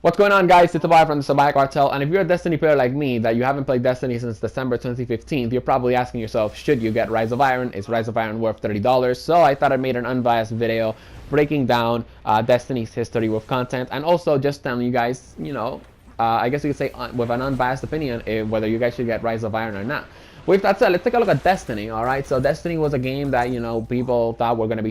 What's going on, guys? It's Salvajee from the Salvajee Cartel, and if you're a Destiny player like me that you haven't played Destiny since December 2015, you're probably asking yourself, should you get Rise of Iron? Is Rise of Iron worth $30? So I thought I made an unbiased video breaking down Destiny's history with content, and also just telling you guys, I guess you could say with an unbiased opinion, whether you guys should get Rise of Iron or not. With that said, let's take a look at Destiny. All right, so Destiny was a game that people thought was gonna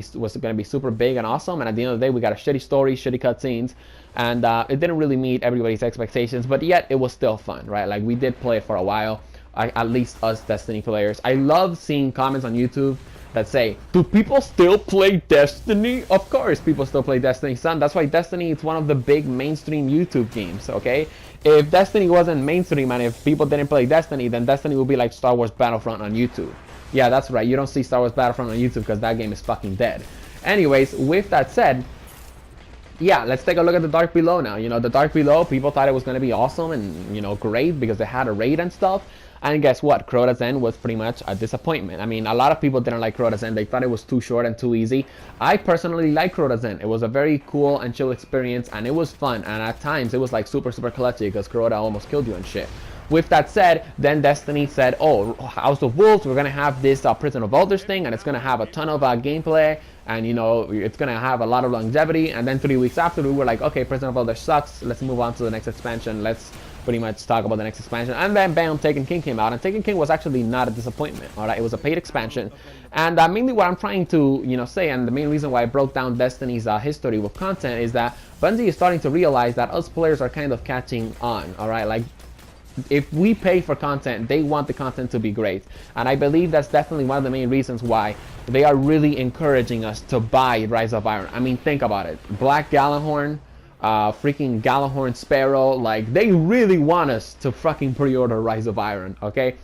be super big and awesome, and at the end of the day, we got a shitty story, shitty cutscenes, and it didn't really meet everybody's expectations. But yet, it was still fun, right? Like we did play it for a while, at least us Destiny players. I love seeing comments on YouTube that say, do people still play Destiny? Of course people still play Destiny, son. That's why Destiny is one of the big mainstream YouTube games, okay? If Destiny wasn't mainstream and if people didn't play Destiny, then Destiny would be like Star Wars Battlefront on YouTube. Yeah, that's right. You don't see Star Wars Battlefront on YouTube because that game is fucking dead. Anyways, with that said, yeah, let's take a look at the Dark Below now. The Dark Below, people thought it was going to be awesome and, great because it had a raid and stuff. And guess what? Crota's End was pretty much a disappointment. I mean, a lot of people didn't like Crota's End. They thought it was too short and too easy. I personally like Crota's End. It was a very cool and chill experience, and it was fun. And at times, it was like super clutchy because Crota almost killed you and shit. With that said, then Destiny said, oh, House of Wolves, we're going to have this Prison of Elders thing, and it's going to have a ton of gameplay, and, it's going to have a lot of longevity. And then 3 weeks after, we were like, okay, Prison of Elders sucks. Let's move on to the next expansion. Let's pretty much talk about the next expansion. And then bam, Taken King came out, and Taken King was actually not a disappointment. All right, it was a paid expansion. And mainly what I'm trying to say, and the main reason why I broke down Destiny's history with content is that Bungie is starting to realize that us players are kind of catching on. All right, like if we pay for content, they want the content to be great. And I believe that's definitely one of the main reasons why they are really encouraging us to buy Rise of Iron. I mean, think about it. Black Gallahorn, freaking Gallahorn Sparrow, like they really want us to fucking pre-order Rise of Iron, okay?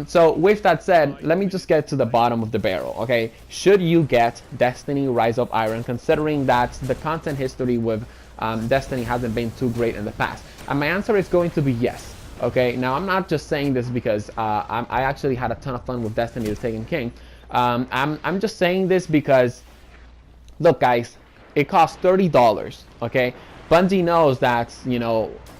So with that said, let me just get to the bottom of the barrel, okay? Should you get Destiny Rise of Iron, considering that the content history with Destiny hasn't been too great in the past? And my answer is going to be yes. Okay, now I'm not just saying this because I actually had a ton of fun with Destiny the Taken King. I'm just saying this because, look guys, it costs $30, okay? Bungie knows that,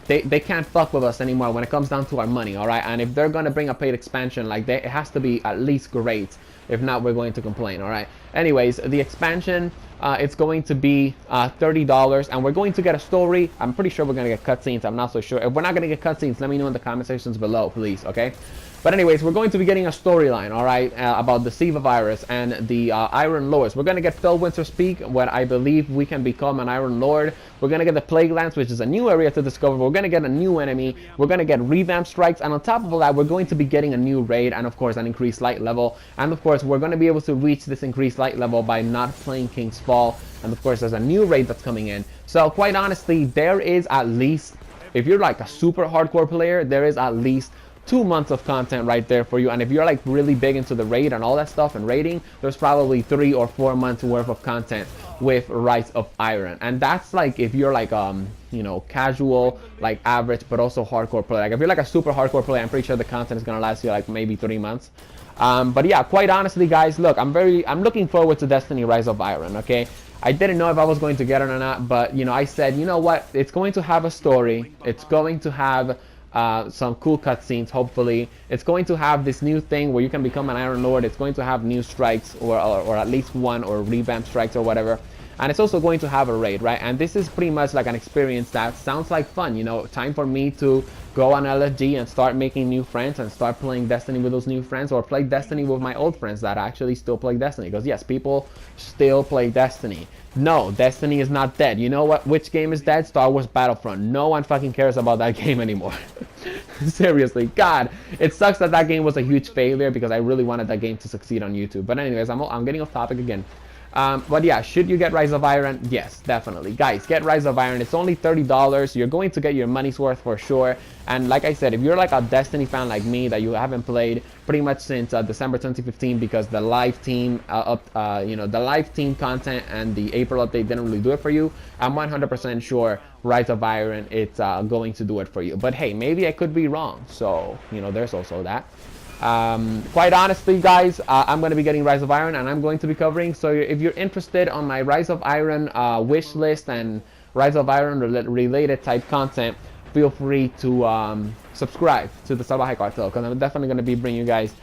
they can't fuck with us anymore when it comes down to our money, alright? And if they're gonna bring a paid expansion, like it has to be at least great. If not, we're going to complain, alright? Anyways, the expansion, it's going to be $30, and we're going to get a story. I'm pretty sure we're going to get cutscenes. I'm not so sure. If we're not going to get cutscenes, let me know in the comment sections below, please, okay? But anyways, we're going to be getting a storyline, all right, about the Siva virus and the Iron Lords. We're going to get Fellwinter's Peak, where I believe we can become an Iron Lord. We're going to get the Plague Lands, which is a new area to discover. We're going to get a new enemy. We're going to get revamped strikes. And on top of all that, we're going to be getting a new raid and, of course, an increased light level. And, of course, we're going to be able to reach this increased light level by not playing King's Fall. And, of course, there's a new raid that's coming in. So, quite honestly, there is at least, if you're like a super hardcore player, there is at least 2 months of content right there for you. And if you're like really big into the raid and all that stuff and raiding, there's probably 3 or 4 months worth of content with Rise of Iron. And that's like if you're like casual, like average, but also hardcore player. Like if you're like a super hardcore player, I'm pretty sure the content is gonna last you like maybe 3 months. But yeah, quite honestly guys, look, I'm looking forward to Destiny Rise of Iron, okay? I didn't know if I was going to get it or not, but I said, you know what, it's going to have a story, it's going to have some cool cutscenes, hopefully. It's going to have this new thing where you can become an Iron Lord. It's going to have new strikes, or at least one, or revamped strikes or whatever. And it's also going to have a raid, right? And this is pretty much like an experience that sounds like fun, time for me to go on LFG and start making new friends and start playing Destiny with those new friends, or play Destiny with my old friends that actually still play Destiny. Because yes, people still play Destiny. No, Destiny is not dead. You know what? Which game is dead? Star Wars Battlefront. No one fucking cares about that game anymore. Seriously, God, it sucks that that game was a huge failure because I really wanted that game to succeed on YouTube. But anyways, I'm getting off topic again. But yeah, should you get Rise of Iron? Yes, definitely. Guys, get Rise of Iron. It's only $30. You're going to get your money's worth for sure. And like I said, if you're like a Destiny fan like me that you haven't played pretty much since December 2015 because the live team the live team content and the April update didn't really do it for you, I'm 100% sure Rise of Iron it's going to do it for you. But hey, maybe I could be wrong. So, there's also that. Quite honestly guys, I'm going to be getting Rise of Iron and I'm going to be covering, so if you're interested on my Rise of Iron wish list and Rise of Iron related type content, feel free to subscribe to the Salvajee Cartel, because I'm definitely going to be bringing you guys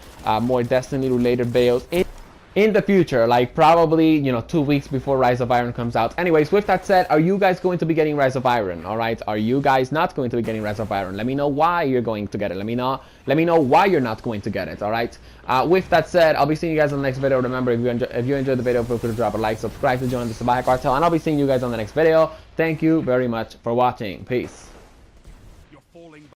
more Destiny related videos in the future, like probably, 2 weeks before Rise of Iron comes out. Anyways, with that said, are you guys going to be getting Rise of Iron? All right, are you guys not going to be getting Rise of Iron? Let me know why you're going to get it. Let me know why you're not going to get it. All right, with that said, I'll be seeing you guys in the next video. Remember, if you enjoyed the video, feel free to drop a like, subscribe to join the Salvajee Cartel, and I'll be seeing you guys on the next video. Thank you very much for watching. Peace.